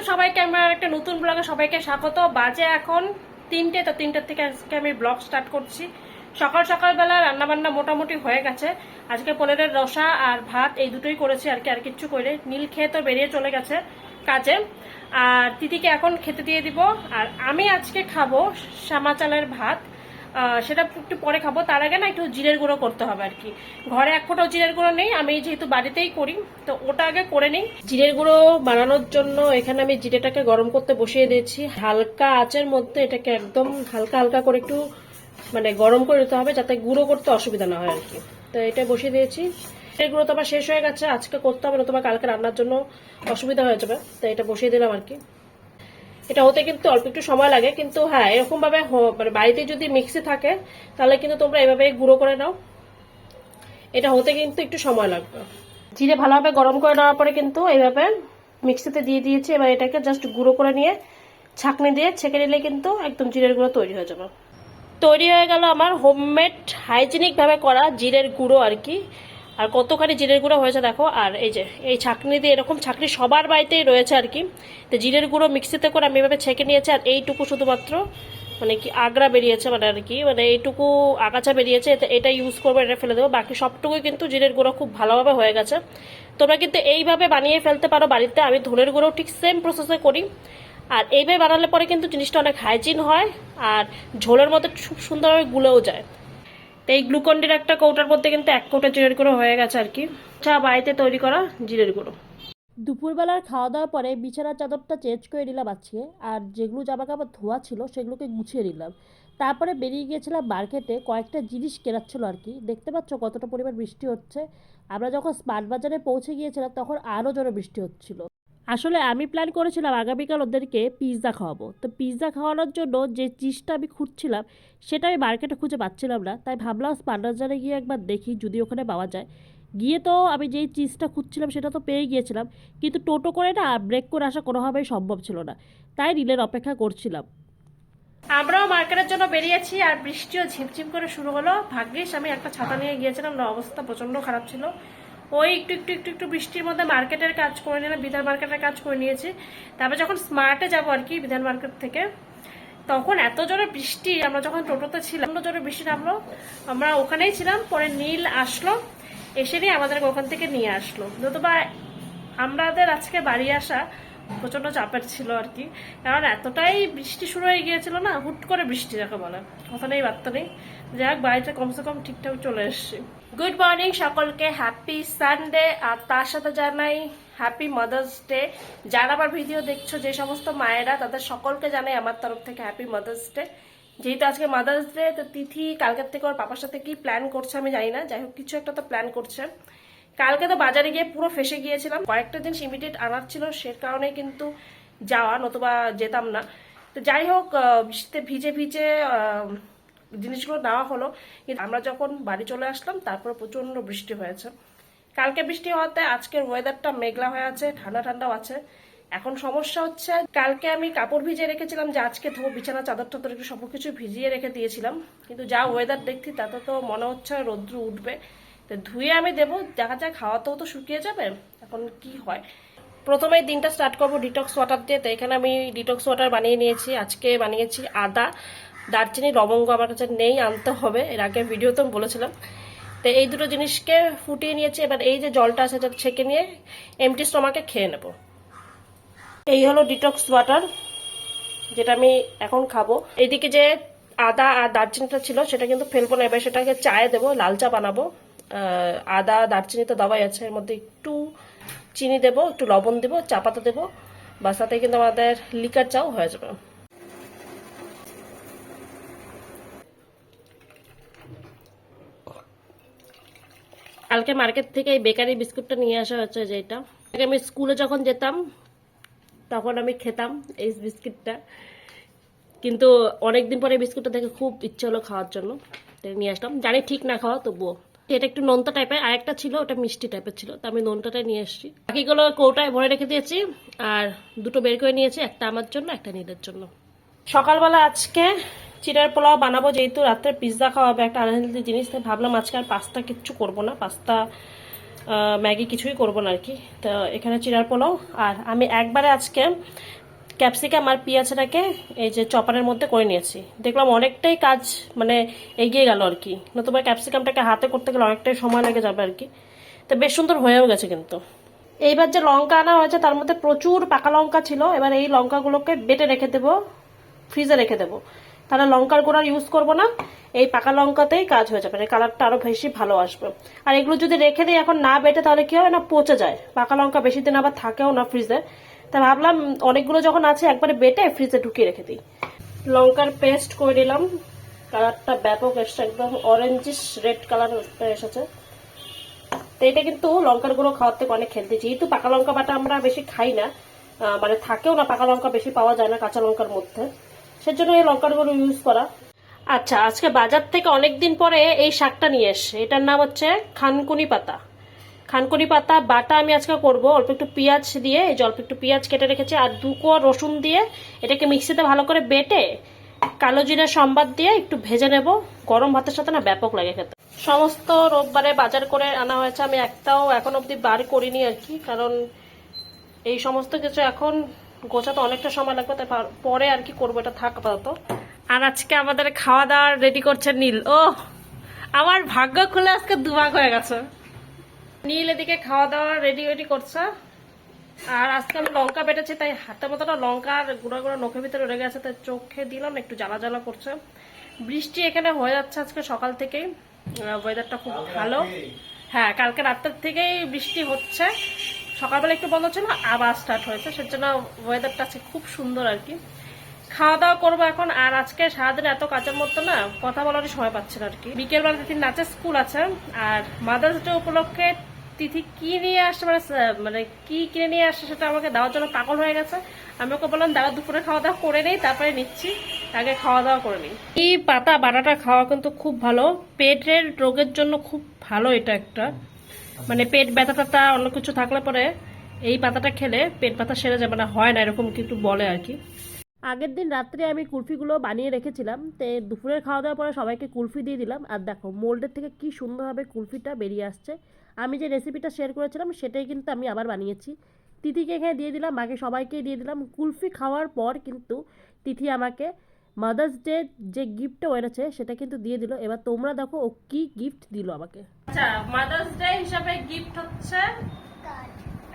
সবাইকে আমার একটা নতুন ব্লগে সবাইকে স্বাগত। বাজে এখন 3টে, তো 3টের থেকে আজকে আমি ব্লগ স্টার্ট করছি। সকালবেলা রান্নাবান্না মোটামুটি হয়ে গেছে। আজকে পনিরের রসা আর ভাত এই দুটোই করেছি আর কি, আর কিচ্ছু করে। নীল খেয়ে তো বেরিয়ে চলে গেছে কাজে, আর তিতিকে এখন খেতে দিয়ে দিব। আর আমি আজকে খাবো শ্যামা চালের ভাত, সেটা একটু পরে খাবো। তার আগে না একটু জিরের গুঁড়ো করতে হবে আর কি। ঘরে এক ফোঁটাও জিরের গুঁড়ো নেই, আমি যেহেতু বাড়িতেই করি তো ওটা আগে করে নিই। জিরের গুঁড়ো বানানোর জন্য এখানে আমি জিরেটাকে গরম করতে বসিয়ে দিয়েছি। হালকা আঁচের মধ্যে এটাকে একদম হালকা হালকা করে একটু গরম করে দিতে হবে, যাতে গুঁড়ো করতে অসুবিধা না হয় আর কি। তো এটা বসিয়ে দিয়েছি। জিরের গুঁড়ো তো আবার শেষ হয়ে গেছে, আজকে করতে হবে, নতুবা কালকে রান্নার জন্য অসুবিধা হয়ে যাবে। তো এটা বসিয়ে দিলাম আর কি। এটা হতে কিন্তু অল্প একটু সময় লাগে, কিন্তু হ্যাঁ এরকম ভাবে বাড়িতে যদি মিক্সি থাকে তাহলে কিন্তু তোমরা এভাবে গুঁড়ো করে নাও। এটা হতে কিন্তু একটু সময় লাগবে। জিরে ভালোভাবে গরম করে নেওয়ার পরে কিন্তু এইভাবে মিক্সিতে দিয়ে দিয়েছি। এবার এটাকে জাস্ট গুঁড়ো করে নিয়ে ছাঁকনি দিয়ে ছেঁকে নিলে কিন্তু একদম জিরের গুঁড়ো তৈরি হয়ে যাবে। তৈরি হয়ে গেল আমার হোমমেড হাইজিনিক ভাবে করা জিরের গুঁড়ো আর কি। আর কতখানি জিরের গুঁড়ো হয়েছে দেখো। আর এই যে এই ছাঁকনি দিয়ে, এরকম ছাঁকনি সবার বাড়িতেই রয়েছে আর কি। তো জিরের গুঁড়ো মিক্সিতে করে আমি এভাবে ছেঁকে নিয়েছি। আর এইটুকু শুধুমাত্র কি আগড়া বেরিয়েছে, আর কি এইটুকু আগাছা বেরিয়েছে, এটা ইউজ করবো, এটা ফেলে দেবো। বাকি সবটুকুই কিন্তু জিরের গুঁড়ো খুব ভালোভাবে হয়ে গেছে। তোমরা কিন্তু এইভাবে বানিয়ে ফেলতে পারো বাড়িতে। আমি ধনের গুঁড়ো ঠিক সেম প্রসেসে করি। আর এইভাবে বানালে পরে কিন্তু জিনিসটা অনেক হাইজিন হয়, আর ঝোলের মধ্যে খুব সুন্দরভাবে গুলেও যায়। তো এই গ্লুকন্ডির একটা কৌটার মধ্যে কিন্তু 1 কৌটা জিরের গুঁড়ো হয়ে গেছে আর কি। বাড়িতে তৈরি করা জিরের গুঁড়ো। দুপুরবেলার খাওয়া দাওয়ার পরে বিছানার চাদরটা চেঞ্জ করে নিলাম আজকে, আর যেগুলো জামা কাপড় ধোয়া ছিল সেগুলোকে গুছিয়ে নিলাম। তারপরে বেরিয়ে গিয়েছিলাম মার্কেটে, কয়েকটা জিনিস কেনার ছিল আর কি। দেখতে পাচ্ছ কতটা পরিমাণ বৃষ্টি হচ্ছে। আমরা যখন স্মার্ট বাজারে পৌঁছে গিয়েছিলাম তখন আরও জোরে বৃষ্টি হচ্ছিল। আসলে আমি প্ল্যান করেছিলাম আগামীকাল ওদেরকে পিৎজা খাওয়াবো। তো পিৎজা খাওয়ানোর জন্য যে চিজটা আমি খুঁজছিলাম সেটা আমি মার্কেটে খুঁজে পাচ্ছিলাম না, তাই ভাবলাম স্মার্ট বাজারে গিয়ে একবার দেখি যদি ওখানে পাওয়া যায়। গিয়ে তো আমি যেই চিজটা খুঁজছিলাম সেটা তো পেয়ে গিয়েছিলাম, কিন্তু টোটো করে না ব্রেক করে আসা কোনোভাবেই সম্ভব ছিল না, তাই রিলের অপেক্ষা করছিলাম। আমরাও মার্কেটের জন্য বেরিয়েছি, আর বৃষ্টিও ঝিমঝিম করে শুরু হলো। ভাগ্যিস আমি একটা ছাতা নিয়ে গিয়েছিলাম, না অবস্থা প্রচন্ড খারাপ ছিল। ওই একটু একটু একটু একটু বৃষ্টির মধ্যে মার্কেটের কাজ করে নিলাম, বিধান মার্কেটের কাজ করে নিয়েছি। তারপর যখন স্মার্টে যাবো আর কি বিধান মার্কেট থেকে, তখন এত জোরে বৃষ্টি। আমরা যখন টোটোতে ছিলাম এত জোরে বৃষ্টি নামলো, আমরা ওখানেই ছিলাম। পরে নীল আসলো, এসে নিয়ে আমাদেরকে ওখান থেকে নিয়ে আসলো। নতুবা আমাদের আজকে বাড়ি আসা প্রচন্ড চাপের ছিল আর কি, কারণ এতটাই বৃষ্টি শুরু হয়ে গিয়েছিল না, হুট করে বৃষ্টি যাকে বলে, কথা নেই বার্তা নেই। যাক বাড়িতে কমসে কম ঠিকঠাক চলে এসেছি। গুড মর্নিং সকলকে, হ্যাপি সানডে। আর তার সাথে জানাই হ্যাপি মাদার্স ডে। যারা আমার ভিডিও দেখছো, যে সমস্ত মায়েরা, তাদের সকলকে জানাই আমার তরফ থেকে হ্যাপি মাদার্স ডে। যেহেতু আজকে মাদার্স ডে, তো তিথি কালকের থেকে ওর পাপার সাথে কি প্ল্যান করছে আমি জানি না, যাই হোক কিছু একটা তো প্ল্যান করছে। কালকে তো বাজারে গিয়ে পুরো ফেসে গিয়েছিলাম, কয়েকটা জিনিস ইমিডিয়েট আনার ছিল, সে কারণে কিন্তু যাওয়া, নতুবা যেতাম না। তো যাই হোক বৃষ্টিতে ভিজে ভিজে জিনিসগুলো নেওয়া হলো। কিন্তু আমরা যখন বাড়ি চলে আসলাম তারপর প্রচন্ড বৃষ্টি হয়েছে। কালকে বৃষ্টি হওয়াতে আজকের ওয়েদারটা মেঘলা হয়ে আছে, ঠান্ডা ঠান্ডাও আছে। এখন সমস্যা হচ্ছে, কালকে আমি কাপড় ভিজিয়ে রেখেছিলাম যে আজকে ধোবো, বিছানা চাদর টাদর একটু সবকিছু ভিজিয়ে রেখে দিয়েছিলাম, কিন্তু যা ওয়েদার দেখছি তাতে তো মনে হচ্ছে রৌদ্র উঠবে। তো ধুয়ে আমি দেবো, দেখা যাক, খাওয়াতেও তো শুকিয়ে যাবে, এখন কি হয়। প্রথমেই দিনটা স্টার্ট করবো ডিটক্স ওয়াটার দিয়ে। তো এখানে আমি ডিটক্স ওয়াটার বানিয়ে নিয়েছি। আজকে বানিয়েছি আদা, দারচিনি, লবঙ্গ আমার কাছে নেই, আনতে হবে, এর আগে ভিডিওতে আমি বলেছিলাম। তো এই দুটো জিনিসকে ফুটিয়ে নিয়েছি। এবার এই যে জলটা আছে সেটা ছেঁকে নিয়ে এমটি স্টমাকে খেয়ে নেব। এই হলো ডিটক্স ওয়াটার, যেটা আমি এখন খাবো। এইদিকে যে আদা আর দারচিনিটা ছিল সেটা কিন্তু ফেলবো না, এবার সেটাকে চায়ে দেবো, লাল চা বানাবো। আদা দারচিনি তো দেওয়াই আছে, এর মধ্যে একটু চিনি দেবো, একটু লবণ দেবো, চা পাতা দেবো, বাস তাতে কিন্তু আমাদের লিকার চাও হয়ে যাবে। কালকে মার্কেট থেকে এই বেকারি বিস্কুটটা নিয়ে আসা হচ্ছে, যেটা আমি স্কুলে যখন যেতাম তখন আমি খেতাম এই বিস্কিটটা, কিন্তু অনেকদিন পরে বিস্কুটটা দেখে খুব ইচ্ছে হলো খাওয়ার জন্য, নিয়ে আসলাম। জানি ঠিক না খাওয়া, তবুও। এটা একটু নোনতা টাইপের, আর একটা ছিল ওটা মিষ্টি টাইপের ছিল, তো আমি নোনতাটাই নিয়ে এসেছি। বাকিগুলো কৌটায় ভরে রেখে দিয়েছি, আর দুটো বের করে নিয়েছি, একটা আমার জন্য একটা নীলের জন্য। সকালবেলা আজকে চিড়ের পোলাও বানাবো, যেহেতু রাত্রে পিৎজা খাওয়া হবে, একটা আনহেলদি জিনিস, তাই ভাবলাম আজকে আর পাস্তা কিচ্ছু করবো না। পাস্তা ম্যাগি কিছুই করবো না আর কি। তো এখানে চিড়ার পোলাও, আর আমি একবারে আজকে ক্যাপসিকাম আর পেঁয়াজটাকে এই যে চপারের মধ্যে করে নিয়েছি। দেখলাম অনেকটাই কাজ মানে এগিয়ে গেল আর কি, নতুবা ক্যাপসিকামটাকে হাতে করতে গেলে অনেকটাই সময় লেগে যাবে আর কি। তো বেশ সুন্দর হয়েও গেছে কিন্তু। এইবার যে লঙ্কা আনা হয়েছে তার মধ্যে প্রচুর পাকা লঙ্কা ছিল, এবার এই লঙ্কাগুলোকে বেটে রেখে দেবো, ফ্রিজে রেখে দেবো। তাহলে লঙ্কার গুঁড়া ইউজ করবো না, এই পাকা লঙ্কাতেই কাজ হয়ে যাবে, কালারটা আরো বেশি ভালো আসবে। আর এগুলো যদি রেখে দিই এখন না বেটে তাহলে কি হয় না, পচে যায়। পাকা লঙ্কা বেশি দিন আবার থাকেও না ফ্রিজে। তাই ভাবলাম অনেকগুলো যখন আছে একবারে বেটে ফ্রিজে ঢুকিয়ে রেখে দিই। লঙ্কার পেস্ট করে দিলাম, কালারটা ব্যাপক এসছে, একদম অরেঞ্জিশ রেড কালার এসেছে। তো এটা কিন্তু লঙ্কার গুঁড়ো খাওয়ার থেকে অনেক হেলদি, যেহেতু পাকা লঙ্কা বাটা আমরা বেশি খাই না, মানে থাকেও না, পাকা লঙ্কা বেশি পাওয়া যায় না কাঁচা লঙ্কার মধ্যে, সেজন্য এই লঙ্কার গুঁড়ো ইউজ করা। আচ্ছা, আজকে বাজার থেকে অনেকদিন পরে এই শাকটা নিয়ে এসে, এটার নাম হচ্ছে খানকুনি পাতা। খানকুনি পাতা বাটা আমি আজকে করব অল্প একটু পেঁয়াজ দিয়ে, এই যে অল্প একটু পেঁয়াজ কেটে রেখেছি আর 2 কোয়া রসুন দিয়ে এটাকে মিক্সিতে ভালো করে বেটে কালো জিরা সম্বাদ দিয়ে একটু ভেজে নেব। গরম ভাতের সাথে না ব্যাপক লাগে খেতে। সমস্ত রোববারে বাজার করে আনা হয়েছে, আমি একটাও এখন অবধি বার করিনি আর কি, কারণ এই সমস্ত কিছু এখন গোছাতে অনেকটা সময় লাগবে, তাই পরে আর কি করবো, এটা থাক আপাতত। আর আজকে আমাদের খাওয়া দাওয়া রেডি করছে নীল। ও আমার ভাগ্য খুলে আজকে দুভাগ হয়ে গেছে। নীল এদিকে খাওয়া দাওয়া রেডি করছে, আর আজকে আমি লঙ্কা বেটেছি তাই হাতে মতোটা লঙ্কার গুঁড়া গুঁড়া নখের ভিতরে রয়ে গেছে, তাই চোখে দিলাম, একটু জ্বালা জ্বালা করছে। বৃষ্টি এখানে হয়ে যাচ্ছে আজকে সকাল থেকেই, ওয়েদারটা খুব ভালো। হ্যাঁ, কালকে রাতের থেকেই বৃষ্টি হচ্ছে, সকালবেলা একটু বন্ধ ছিল, আবার স্টার্ট হয়েছে, সেজন্য ওয়েদারটা আছে খুব সুন্দর আর কি। খাওয়া দাওয়া করবো এখন। আর আজকে সারাদিন এত কাজের মধ্যে না কথা বলারই সময় পাচ্ছে না আর কি। বিকেলবেলা তিথির নাচের স্কুল আছে, আর মাদার্স ডে উপলক্ষে তিথি কি নিয়ে আসছে মানে কি কিনে নিয়ে আসছে সেটা আমাকে দেওয়ার জন্য পাগল হয়ে গেছে। আমি ওকে বললাম দাদা দুপুরে খাওয়া দাওয়া করে নেই, তারপরে নিচ্ছি, আগে খাওয়া দাওয়া করে নিই। এই পাতা বাটাটা খাওয়া কিন্তু খুব ভালো, পেটের রোগের জন্য খুব ভালো। এটা একটা মানে পেট ব্যথা ট্যাথা অন্য কিছু থাকলে পরে এই পাতাটা খেলে পেট ব্যথা সেরে যাবে না, হয় না এরকম কিছু বলে আর কি। আগের দিন রাত্রে আমি কুলফিগুলো বানিয়ে রেখেছিলাম, তো দুপুরের খাওয়া দাওয়ার পরে সবাইকে কুলফি দিয়ে দিলাম। আর দেখো মোল্ডের থেকে কি সুন্দরভাবে কুলফিটা বেরিয়ে আসছে। আমি যে রেসিপিটা শেয়ার করেছিলাম সেটাই কিন্তু আমি আবার বানিয়েছি। তিথিকে এখানে দিয়ে দিলাম, বাকি সবাইকেই দিয়ে দিলাম। কুলফি খাওয়ার পর কিন্তু তিথি আমাকে মাদার্স ডে যে গিফটটা এনেছে সেটা কিন্তু দিয়ে দিল। এবার তোমরা দেখো ও কি গিফট দিল আমাকে। আচ্ছা, মাদার্স ডে হিসাবে গিফট হচ্ছে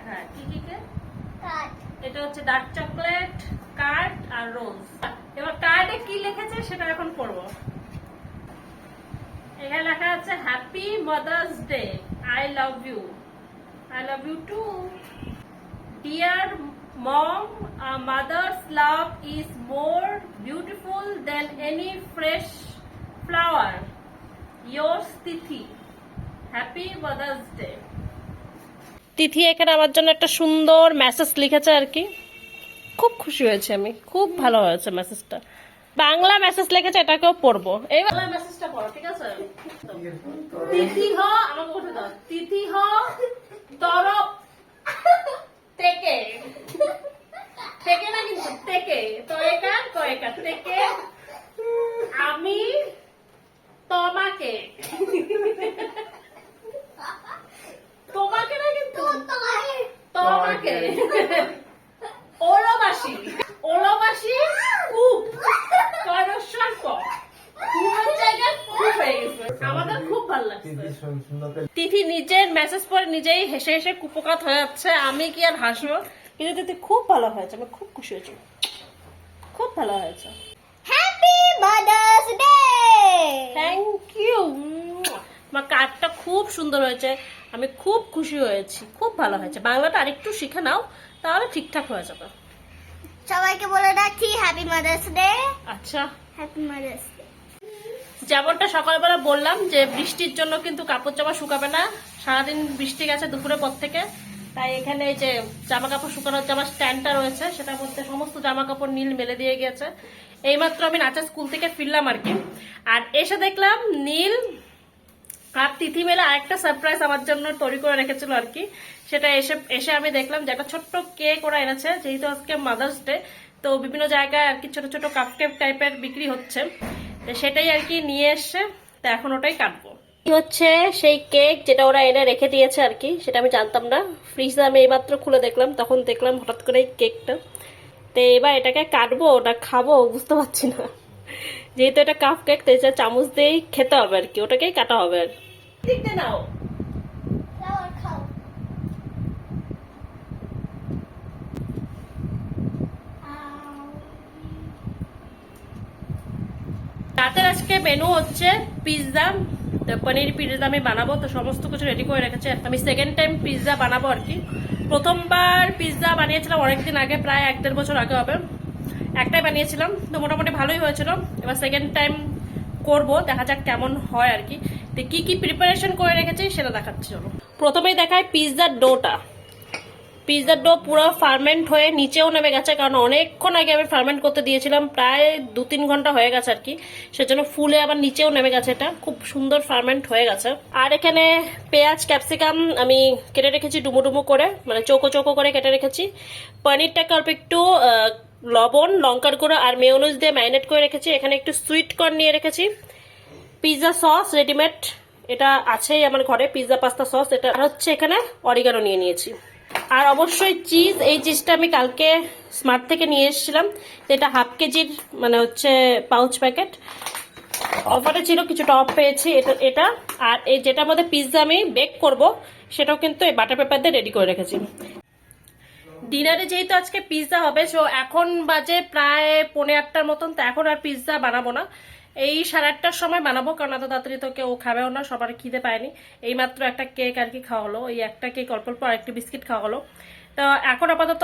হ্যাঁ কি এটা হচ্ছে ডার্ক চকলেট, কার্ড আর রোজ। এবার কার্ডে কি লিখেছে সেটা এখন পড়বো। এখানে লেখা আছে happy mother's day, I love you, I love you too. Dear mom, a mother's love is more beautiful than any fresh flower. Yours Tithi, happy mother's day. তিথি এখানে আমার জন্য একটা সুন্দর মেসেজ লিখেছে আর কি, খুব খুশি হয়েছে আমি, খুব ভালো হয়েছে মেসেজটা। বাংলা মেসেজ লিখেছে, এটাকেও পড়বো। এই বাংলা মেসেজটা পড়ো, ঠিক আছে? তিথি হ, আমাকে উঠে দাও। তিথি হ তরফ থেকে, থেকে না কিন্তু থেকে, তয়কা থেকে আমি তোমাকে, তোমাকে না কিন্তু তোমাকে ওলবাসী, ওলবাসী খুব করস্বর পুরো জায়গা খুব হয়ে গেছে, আমাদের খুব ভালো লাগছে। তিথি নিজের মেসেজ পড়ে নিজেই হেসে হেসে কুপকাত হয়ে যাচ্ছে, আমি কি আর হাসবো। কিন্তু তিথি খুব ভালো হয়েছে, আমি খুব খুশি হয়েছি, খুব ভালো হয়েছে। Happy mother's day. Thank you. আমার কার্ডটা খুব সুন্দর হয়েছে, আমি খুব খুশি হয়েছি, খুব ভালো হয়েছে। বাংলাটা আরেকটু শিখে নাও তাহলে ঠিকঠাক হয়ে যাবে। সবাইকে বলে রাখি হ্যাপি মাদার্স ডে। আচ্ছা, হ্যাপি মাদার্স ডে। যেমনটা সকালবেলা বললাম যে বৃষ্টির জন্য কিন্তু কাপড় জামা শুকাবে না, সারাদিন বৃষ্টি গেছে দুপুরের পর থেকে, তাই এখানে এই যে জামা কাপড় শুকানোর জামা স্ট্যান্ডটা রয়েছে সেটার মধ্যে সমস্ত জামা কাপড় নীল মেলে দিয়ে গিয়েছে। এইমাত্র আমি নাচের স্কুল থেকে ফিরলাম আর কি, আর এসে দেখলাম নীল আর তিথি মেলে আরেকটা সারপ্রাইজ আমার জন্য তৈরি করে রেখেছিল আর কি। সেটা এসে আমি দেখলাম যে একটা ছোট্ট কেক ওরা এনেছে, যেহেতু আজকে মাদার্স ডে, তো বিভিন্ন জায়গায় আর কি ছোট ছোট কাপ কেক টাইপের বিক্রি হচ্ছে, সেটাই আর কি নিয়ে এসছে, তো এখন ওটাই কাটবো। হচ্ছে সেই কেক যেটা ওরা এনে রেখে দিয়েছে আর কি, সেটা আমি জানতাম না। ফ্রিজে আমি এইমাত্র খুলে দেখলাম, তখন দেখলাম হঠাৎ করে এই কেকটা। তো এবার এটাকে কাটবো না খাবো বুঝতে পারছি না। যেহেতু এটা কাপ কেক, তো এটা চামচ দিয়েই খেতে হবে আর কি, ওটাকেই কাটা হবে আর দেখতে নাও। খাও খাও। রাতের আজকে মেনু হচ্ছে পিৎজা, পনির পিৎজা আমি বানাবো, তো সমস্ত কিছু রেডি করে রেখেছি। আমি সেকেন্ড টাইম পিৎজা বানাবো আর কি। প্রথমবার পিৎজা বানিয়েছিলাম অনেকদিন আগে, প্রায় 1-1.5 বছর আগে হবে, একটাই বানিয়েছিলাম, তো মোটামুটি ভালোই হয়েছিল। এবার সেকেন্ড টাইম করব, দেখা যাক কেমন হয় আর কি। তো কি কি প্রিপারেশন করে রেখেছি সেটা দেখাচ্ছি চলো। প্রথমেই দেখায় পিৎজার ডোটা। পিৎজার ডো পুরো ফার্মেন্ট হয়ে নিচেও নেমে গেছে, কারণ অনেকক্ষণ আগে আমি ফার্মেন্ট করতে দিয়েছিলাম, প্রায় 2-3 ঘন্টা হয়ে গেছে আর কি, সেজন্য ফুলে আবার নিচেও নেমে গেছে। এটা খুব সুন্দর ফার্মেন্ট হয়ে গেছে। আর এখানে পেঁয়াজ ক্যাপসিকাম আমি কেটে রেখেছি ডুমো ডুমো করে, মানে চৌকো চৌকো করে কেটে রেখেছি। পনিরটাকে অল্প একটু লবণ, লঙ্কার গুঁড়ো আর মেয়োনিজ দিয়ে ম্যারিনেট করে রেখেছি। এখানে একটু সুইট কর্ন নিয়ে রেখেছি। পিৎজা সস রেডিমেড এটা আছেই আমার ঘরে, পিৎজা পাস্তা সস এটা। আর হচ্ছে এখানে অরিগানো নিয়ে নিয়েছি। আর অবশ্যই চিজ, এই চিজটা আমি কালকে স্মার্ট থেকে নিয়ে এসেছিলাম, এটা 1/2 কেজির মানে হচ্ছে পাউচ প্যাকেট, অফারে ছিল, কিছুটা অফ পেয়েছি এটা। আর এই যেটার মধ্যে পিৎজা আমি বেক করব সেটাও কিন্তু এই বাটার পেপার দিয়ে রেডি করে রেখেছি। ডিনারে যেহেতু আজকে পিৎজা হবে, সো এখন বাজে প্রায় 7:45 মতন, তো এখন আর পিৎজা বানাবো না, এই 8:30টার সময় বানাবো, কারণ এত তাড়াতাড়ি তো কেউ খাবেও না, সবার খিদে পায়নি। এইমাত্র একটা কেক আর কি খাওয়া হলো, এই একটা কেক অল্প অল্প আর একটু বিস্কিট খাওয়া হলো। তো এখন আপাতত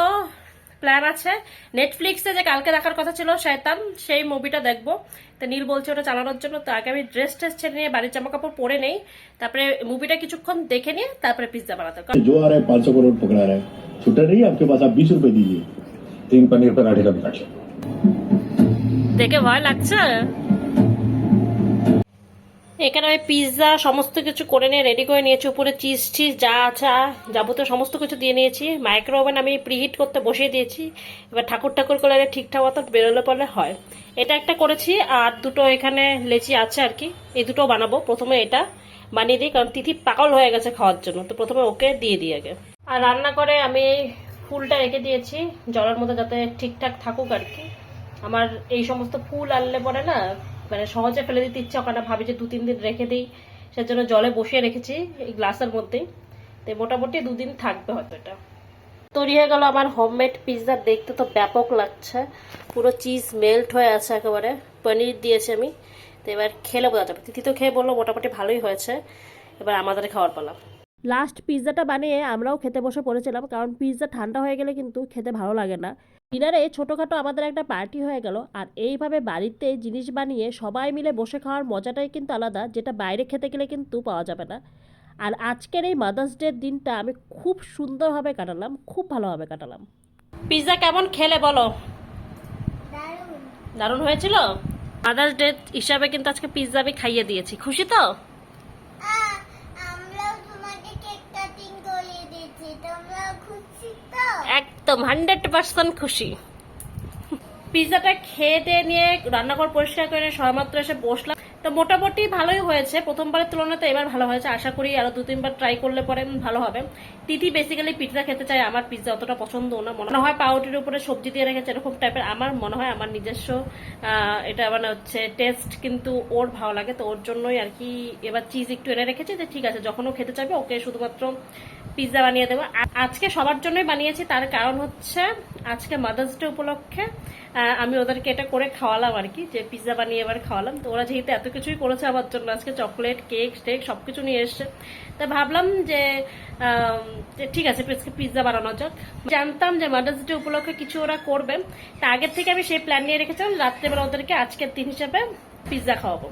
প্ল্যান আছে নেটফ্লিক্সে যে কালকে দেখার কথা ছিল শয়তান, সেই মুভিটা দেখবো। তো নীল বলছে ওটা চালানোর জন্য, তো আগে আমি ড্রেস ছেড়ে নিয়ে বাড়ির জামা কাপড় পরে নেই, তারপরে মুভিটা কিছুক্ষণ দেখে নিয়ে তারপরে পিৎজা বানাতে হবে। जो आ रहा है 500 करोड़ पकड़ा रहा है, छुट्टा नहीं है आपके पास, आप 20 रुपए दीजिए। 3 पनीर पराठे का पैकेट। দেখে ভয় লাগছে। এখানে আমি পিৎজা সমস্ত কিছু করে নিয়ে রেডি করে নিয়েছি, উপরে চিজ টিজ যা আছে যাবতীয় সমস্ত কিছু দিয়ে নিয়েছি। মাইক্রো ওভেন আমি প্রিহিট করতে বসিয়ে দিয়েছি, এবার ঠাকুর ঠাকুর করে ঠিকঠাক মতো বেরোলে পরে হয়। এটা একটা করেছি, আর দুটো এখানে লেচি আছে আর কি, এই দুটো বানাবো। প্রথমে এটা বানিয়ে দিই, কারণ তিথি পাগল হয়ে গেছে খাওয়ার জন্য, তো প্রথমে ওকে দিয়ে দিই আগে। আর রান্না করে আমি ফুলটা রেখে দিয়েছি জলের মধ্যে, যাতে ঠিকঠাক থাকুক আর কি। আমার এই সমস্ত ফুল আনলে পরে না মানে সহজে ফেলে দিতে ইচ্ছা করে না, ভাবি যে 2-3 দিন রেখে দিই, সেজন্য জলে বসিয়ে রেখেছি এই গ্লাসের মধ্যেই। তো মোটামুটি 2 দিন থাকবে হয়তো। এটা তৈরি হয়ে গেল আমার হোমমেড পিৎজা। দেখতে তো ব্যাপক লাগছে, পুরো চিজ মেল্ট হয়ে আছে একেবারে, পনির দিয়েছি আমি। তো এবার খেলে বোঝা যাবে। তিথি তো খেয়ে বললো মোটামুটি ভালোই হয়েছে, এবার আমাদের খাওয়ার পালা। লাস্ট পিৎজাটা বানিয়ে আমরাও খেতে বসে পড়েছিলাম, কারণ পিৎজা ঠান্ডা হয়ে গেলে কিন্তু খেতে ভালো লাগে না। ডিনারে ছোটোখাটো আমাদের একটা পার্টি হয়ে গেল। আর এইভাবে বাড়িতে জিনিস বানিয়ে সবাই মিলে বসে খাওয়ার মজাটাই কিন্তু আলাদা, যেটা বাইরে খেতে গেলে কিন্তু পাওয়া যাবে না। আর আজকের এই মাদার্স ডের দিনটা আমি খুব সুন্দরভাবে কাটালাম, খুব ভালোভাবে কাটালাম। পিৎজা কেমন খেলে বলো? দারুণ। দারুণ হয়েছিল। মাদার্স ডে হিসাবে কিন্তু আজকে পিৎজা আমি খাইয়ে দিয়েছি, খুশি তো? আমরাও তোমাকে কেক কাটিং করিয়ে দিয়েছি, তোমরা খুশি তো? একদম 100% খুশি। পিৎজাটা খেয়ে দিয়ে নিয়ে রান্নাঘর পরিষ্কার করে সবেমাত্র এসে বসলাম, তো মোটামুটি ভালোই হয়েছে, প্রথমবারের তুলনায় তো এবার ভালো হয়েছে। আশা করি আরো 2-3 বার ট্রাই করলে পরে ভালো হবে। তিথি বেসিক্যালি পিৎজা খেতে চায়, আমার পিৎজা অতটা পছন্দ না, মনে হয় পাউরুটির উপরে সবজি দিয়ে রেখেছে এরকম টাইপের। আমার মনে হয় আমার নিজস্ব এটা মানে হচ্ছে টেস্ট কিন্তু ওর ভালো লাগে, তো ওর জন্যই আর কি এবার চিজ একটু এনে রেখেছি, যে ঠিক আছে যখন ও খেতে চাইবে ওকে শুধুমাত্র পিৎজা বানিয়ে দেবো। আজকে সবার জন্যই বানিয়েছি, তার কারণ হচ্ছে আজকে মাদার্স ডে উপলক্ষে আমি ওদেরকে এটা করে খাওয়ালাম আর কি, যে পিৎজা বানিয়ে এবার খাওয়ালাম। তো ওরা যেহেতু এত কিছুই করেছে আমার জন্য, আজকে চকলেট, কেক, স্টেক সবকিছু নিয়ে এসছে, তাই ভাবলাম যে ঠিক আছে পিৎজা বানানো যাক। জানতাম যে মাদার্স ডে উপলক্ষে কিছু ওরা করবে, তা আগের থেকে আমি সেই প্ল্যান নিয়ে রেখেছিলাম রাত্রেবেলা ওদেরকে আজকের দিন হিসেবে পিৎজা খাওয়াবো।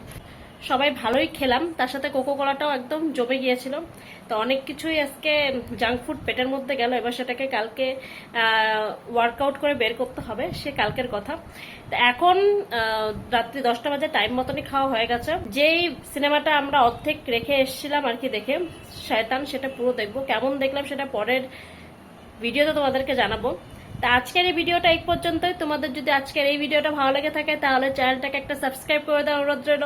সবাই ভালোই খেলাম, তার সাথে কোকো কোলাটাও একদম জমে গিয়েছিল। তো অনেক কিছুই আজকে জাঙ্ক ফুড পেটের মধ্যে গেল, এবার সেটাকে কালকে ওয়ার্কআউট করে বের করতে হবে, সে কালকের কথা। তো এখন রাত্রি 10টা বাজে, টাইম মতনই খাওয়া হয়ে গেছে। যেই সিনেমাটা আমরা অর্ধেক রেখে এসেছিলাম আর কি দেখে, শয়তান, সেটা পুরো দেখবো। কেমন দেখলাম সেটা পরের ভিডিওতে তোমাদেরকে জানাবো। তা আজকের এই ভিডিওটা এই পর্যন্তই। তোমাদের যদি আজকের এই ভিডিওটা ভালো লেগে থাকে তাহলে চ্যানেলটাকে একটা সাবস্ক্রাইব করে দেওয়ার অনুরোধ রইল,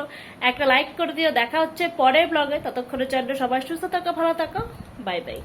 একটা লাইক করে দিও। দেখা হচ্ছে পরের ব্লগে, ততক্ষণের জন্য সবাই সুস্থ থাকো, ভালো থাকো, বাই বাই।